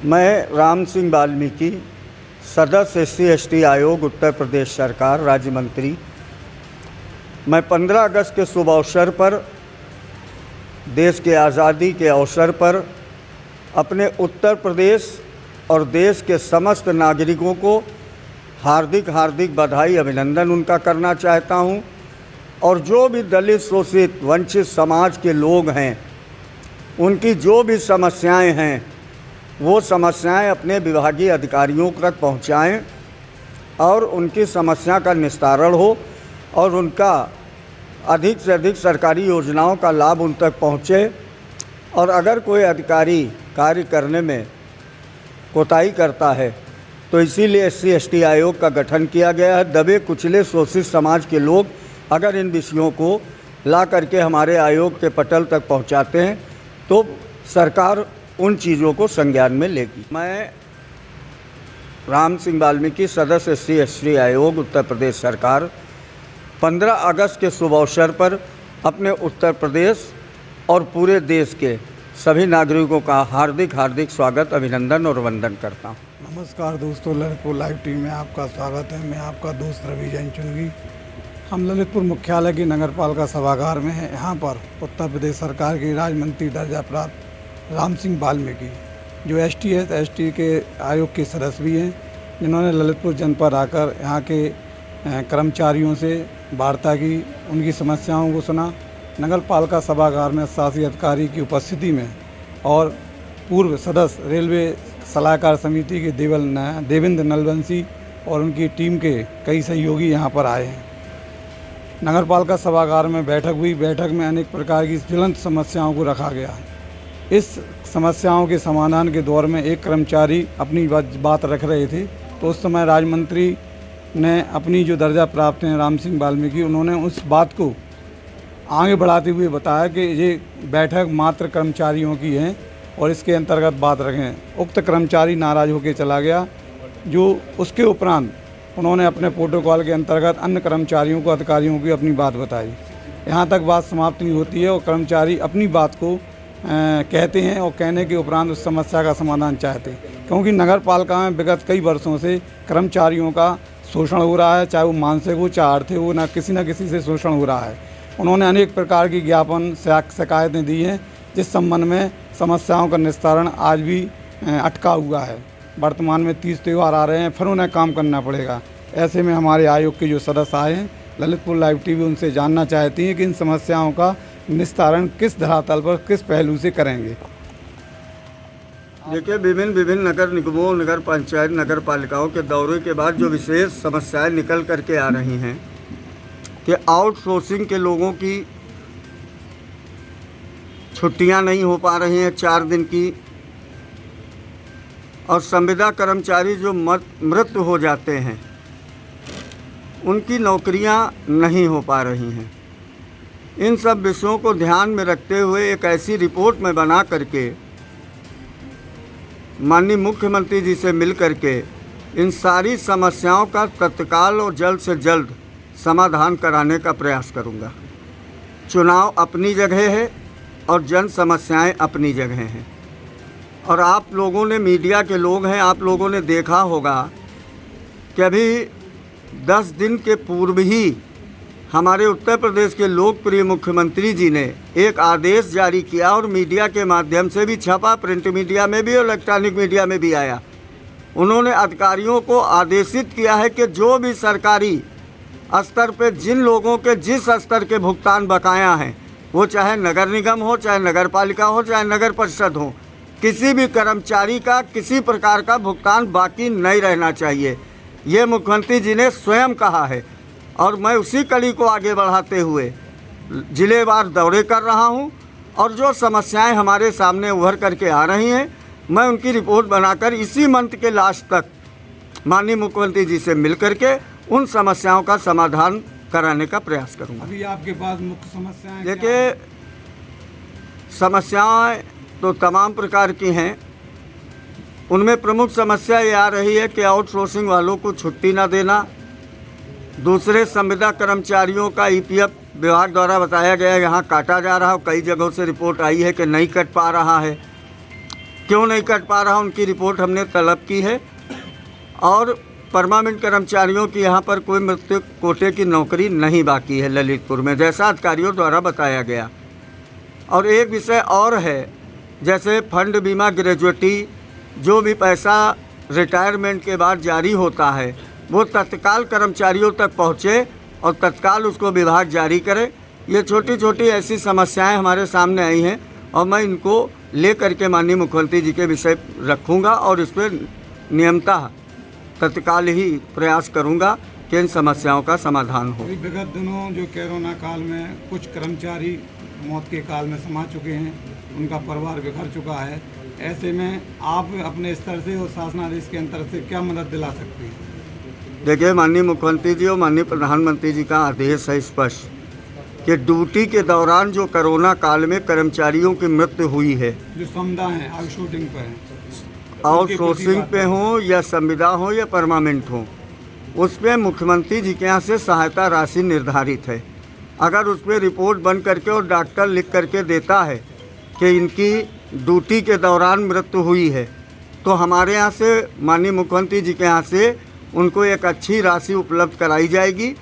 मैं राम सिंह वाल्मीकि, सदस्य SC/ST आयोग उत्तर प्रदेश सरकार, राज्य मंत्री। मैं 15 अगस्त के शुभ अवसर पर, देश के आज़ादी के अवसर पर अपने उत्तर प्रदेश और देश के समस्त नागरिकों को हार्दिक हार्दिक बधाई, अभिनंदन उनका करना चाहता हूं। और जो भी दलित, शोषित, वंचित समाज के लोग हैं, उनकी जो भी समस्याएं हैं वो समस्याएं अपने विभागीय अधिकारियों तक पहुंचाएं और उनकी समस्या का निस्तारण हो और उनका अधिक से अधिक सरकारी योजनाओं का लाभ उन तक पहुंचे। और अगर कोई अधिकारी कार्य करने में कोताही करता है तो इसीलिए SC/ST आयोग का गठन किया गया है। दबे कुचले शोषित समाज के लोग अगर इन विषयों को ला करके हमारे आयोग के पटल तक पहुंचाते हैं तो सरकार उन चीज़ों को संज्ञान में लेगी। मैं राम सिंह वाल्मीकि, सदस्य SC/ST आयोग उत्तर प्रदेश सरकार, 15 अगस्त के शुभ अवसर पर अपने उत्तर प्रदेश और पूरे देश के सभी नागरिकों का हार्दिक हार्दिक स्वागत, अभिनंदन और वंदन करता हूँ। नमस्कार दोस्तों, ललितपुर लाइव टीवी में आपका स्वागत है। मैं आपका दोस्त रवि जैन चुनगी। हम ललितपुर मुख्यालय की नगरपालिका सभागार में हैं। यहाँ पर उत्तर प्रदेश सरकार के राज्य मंत्री दर्जा प्राप्त राम सिंह वाल्मीकि, जो ST/ST के आयोग के सदस्य भी हैं, जिन्होंने ललितपुर जनपद आकर यहाँ के कर्मचारियों से वार्ता की, उनकी समस्याओं को सुना। नगरपालिका सभागार में शासी अधिकारी की उपस्थिति में और पूर्व सदस्य रेलवे सलाहकार समिति के देवेंद्र नलवंशी और उनकी टीम के कई सहयोगी यहाँ पर आए हैं। नगरपालिका सभागार में बैठक हुई। बैठक में अनेक प्रकार की ज्वलंत समस्याओं को रखा गया। इस समस्याओं के समाधान के दौर में एक कर्मचारी अपनी बात रख रहे थे, तो उस समय राज्य मंत्री ने अपनी जो दर्जा प्राप्त हैं राम सिंह वाल्मीकि, उन्होंने उस बात को आगे बढ़ाते हुए बताया कि ये बैठक मात्र कर्मचारियों की है और इसके अंतर्गत बात रखें। उक्त कर्मचारी नाराज़ होकर चला गया। जो उसके उपरांत उन्होंने अपने प्रोटोकॉल के अंतर्गत अन्य कर्मचारियों को, अधिकारियों की अपनी बात बताई। यहाँ तक बात समाप्त नहीं होती है और कर्मचारी अपनी बात को कहते हैं और कहने के उपरांत उस समस्या का समाधान चाहते हैं, क्योंकि नगर पालिका में विगत कई वर्षों से कर्मचारियों का शोषण हो रहा है, चाहे वो मानसिक हो चाहे आर्थिक हो, ना किसी से शोषण हो रहा है। उन्होंने अनेक प्रकार की ज्ञापन शिकायतें दी हैं, जिस संबंध में समस्याओं का निस्तारण आज भी अटका हुआ है। वर्तमान में 30 त्यौहार आ रहे हैं, फिर उन्हें काम करना पड़ेगा। ऐसे में हमारे आयोग के जो सदस्य आए हैं, ललितपुर लाइव टीवी उनसे जानना चाहती है कि इन समस्याओं का निस्तारण किस धरातल पर, किस पहलू से करेंगे। देखिए, विभिन्न नगर निगमों, नगर पंचायत, नगर पालिकाओं के दौरे के बाद जो विशेष समस्याएं निकल करके आ रही हैं कि आउटसोर्सिंग के लोगों की छुट्टियां नहीं हो पा रही हैं 4 दिन की, और संविदा कर्मचारी जो मृत हो जाते हैं उनकी नौकरियां नहीं हो पा रही हैं। इन सब विषयों को ध्यान में रखते हुए एक ऐसी रिपोर्ट में बना करके माननीय मुख्यमंत्री जी से मिल करके इन सारी समस्याओं का तत्काल और जल्द से जल्द समाधान कराने का प्रयास करूंगा। चुनाव अपनी जगह है और जन समस्याएं अपनी जगह हैं। और आप लोगों ने, मीडिया के लोग हैं, आप लोगों ने देखा होगा कि अभी 10 दिन के पूर्व ही हमारे उत्तर प्रदेश के लोकप्रिय मुख्यमंत्री जी ने एक आदेश जारी किया और मीडिया के माध्यम से भी छपा, प्रिंट मीडिया में भी और इलेक्ट्रॉनिक मीडिया में भी आया। उन्होंने अधिकारियों को आदेशित किया है कि जो भी सरकारी स्तर पे जिन लोगों के जिस स्तर के भुगतान बकाया हैं, वो चाहे नगर निगम हो, चाहे नगर पालिका हो, चाहे नगर परिषद हो, किसी भी कर्मचारी का किसी प्रकार का भुगतान बाकी नहीं रहना चाहिए। ये मुख्यमंत्री जी ने स्वयं कहा है और मैं उसी कड़ी को आगे बढ़ाते हुए जिलेवार दौरे कर रहा हूं और जो समस्याएं हमारे सामने उभर करके आ रही हैं, मैं उनकी रिपोर्ट बनाकर इसी मंथ के लास्ट तक माननीय मुख्यमंत्री जी से मिल करके उन समस्याओं का समाधान कराने का प्रयास करूंगा। अभी आपके पास मुख्य समस्याएं देखिए, समस्याएं तो तमाम प्रकार की हैं। उनमें प्रमुख समस्या ये आ रही है कि आउटसोर्सिंग वालों को छुट्टी ना देना, दूसरे संविदा कर्मचारियों का EPF विभाग द्वारा बताया गया यहाँ काटा जा रहा है। कई जगहों से रिपोर्ट आई है कि नहीं कट पा रहा है। क्यों नहीं कट पा रहा, उनकी रिपोर्ट हमने तलब की है। और परमानेंट कर्मचारियों की यहाँ पर कोई मृत्यु कोटे की नौकरी नहीं बाकी है ललितपुर में, जैसा अधिकारियों द्वारा बताया गया। और एक विषय और है, जैसे फंड बीमा ग्रेजुएटी, जो भी पैसा रिटायरमेंट के बाद जारी होता है वो तत्काल कर्मचारियों तक पहुँचे और तत्काल उसको विभाग जारी करे। ये छोटी छोटी ऐसी समस्याएं हमारे सामने आई हैं और मैं इनको ले करके माननीय मुख्यमंत्री जी के विषय रखूंगा और इस पर नियमतः तत्काल ही प्रयास करूंगा कि इन समस्याओं का समाधान हो। विगत दिनों जो कोरोना काल में कुछ कर्मचारी मौत के काल में समा चुके हैं, उनका परिवार बिखर चुका है, ऐसे में आप अपने स्तर से और शासनादेश के अंतर से क्या मदद दिला सकते हैं? देखिए, माननीय मुख्यमंत्री जी और माननीय प्रधानमंत्री जी का आदेश है स्पष्ट कि ड्यूटी के दौरान जो कोरोना काल में कर्मचारियों की मृत्यु हुई है, जो संविदा है आउटसोर्सिंग पर है, आउटसोर्सिंग पे हो या संविदा हो या परमानेंट हो, उस पर मुख्यमंत्री जी के यहाँ से सहायता राशि निर्धारित है। अगर उस पर रिपोर्ट बन करके और डॉक्टर लिख करके देता है कि इनकी ड्यूटी के दौरान मृत्यु हुई है, तो हमारे यहाँ से माननीय मुख्यमंत्री जी के यहाँ से उनको एक अच्छी राशि उपलब्ध कराई जाएगी।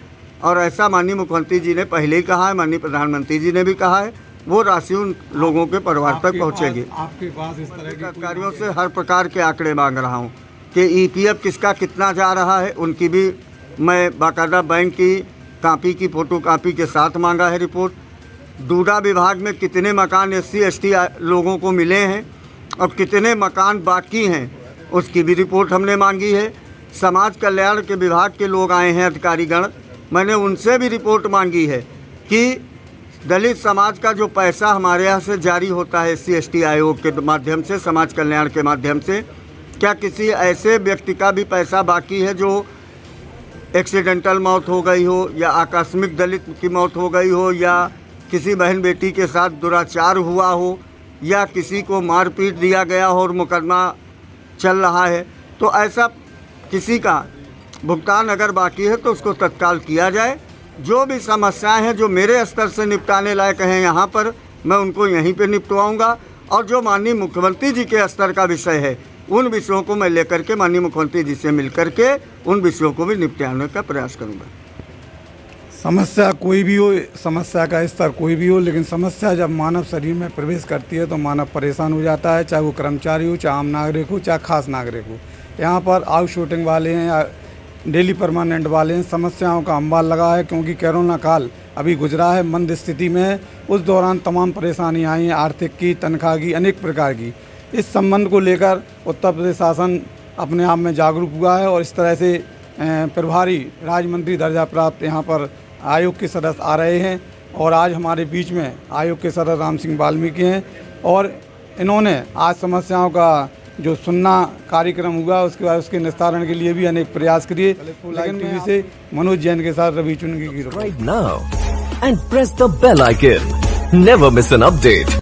और ऐसा माननीय मुख्यमंत्री जी ने पहले ही कहा है, माननीय प्रधानमंत्री जी ने भी कहा है, वो राशि उन लोगों के परिवार तक पहुँचेगी। आपके पास इस तरह के अधिकारियों से हर प्रकार के आंकड़े मांग रहा हूँ कि ईपीएफ किसका कितना जा रहा है, उनकी भी मैं बाकायदा बैंक की कापी की फोटोकॉपी के साथ मांगा है रिपोर्ट। डूडा विभाग में कितने मकान SC ST लोगों को मिले हैं और कितने मकान बाकी हैं, उसकी भी रिपोर्ट हमने मांगी है। समाज कल्याण के विभाग के लोग आए हैं अधिकारीगण, मैंने उनसे भी रिपोर्ट मांगी है कि दलित समाज का जो पैसा हमारे यहाँ से जारी होता है SC ST आयोग के माध्यम से, समाज कल्याण के माध्यम से, क्या किसी ऐसे व्यक्ति का भी पैसा बाकी है जो एक्सीडेंटल मौत हो गई हो या आकस्मिक दलित की मौत हो गई हो या किसी बहन बेटी के साथ दुराचार हुआ हो या किसी को मारपीट दिया गया हो और मुकदमा चल रहा है, तो ऐसा किसी का भुगतान अगर बाकी है तो उसको तत्काल किया जाए। जो भी समस्याएं हैं जो मेरे स्तर से निपटाने लायक हैं यहाँ पर, मैं उनको यहीं पे निपटवाऊंगा। और जो माननीय मुख्यमंत्री जी के स्तर का विषय है, उन विषयों को मैं लेकर के माननीय मुख्यमंत्री जी से मिलकर के उन विषयों को भी निपटाने का प्रयास करूँगा। समस्या कोई भी हो, समस्या का स्तर कोई भी हो, लेकिन समस्या जब मानव शरीर में प्रवेश करती है तो मानव परेशान हो जाता है, चाहे वो कर्मचारी हो, चाहे आम नागरिक हो, चाहे खास नागरिक हो। यहाँ पर आउटसोर्सिंग वाले हैं या डेली परमानेंट वाले हैं, समस्याओं का अंबार लगा है, क्योंकि कोरोना काल अभी गुजरा है, मंद स्थिति में है। उस दौरान तमाम परेशानियाँ आई हैं, आर्थिक की, तनख्वाह की, अनेक प्रकार की। इस संबंध को लेकर उत्तर प्रदेश शासन अपने आप में जागरूक हुआ है और इस तरह से प्रभारी राज्य मंत्री दर्जा प्राप्त यहाँ पर आयोग के सदस्य आ रहे हैं। और आज हमारे बीच में आयोग के सदस्य राम सिंह वाल्मीकि हैं और इन्होंने आज समस्याओं का जो सुनना कार्यक्रम हुआ उसके बाद उसके निस्तारण के लिए भी अनेक प्रयास किए। लेकिन टीवी से मनोज जैन के साथ रवि चुनगी की report. Right now and press the bell icon. Never miss an update.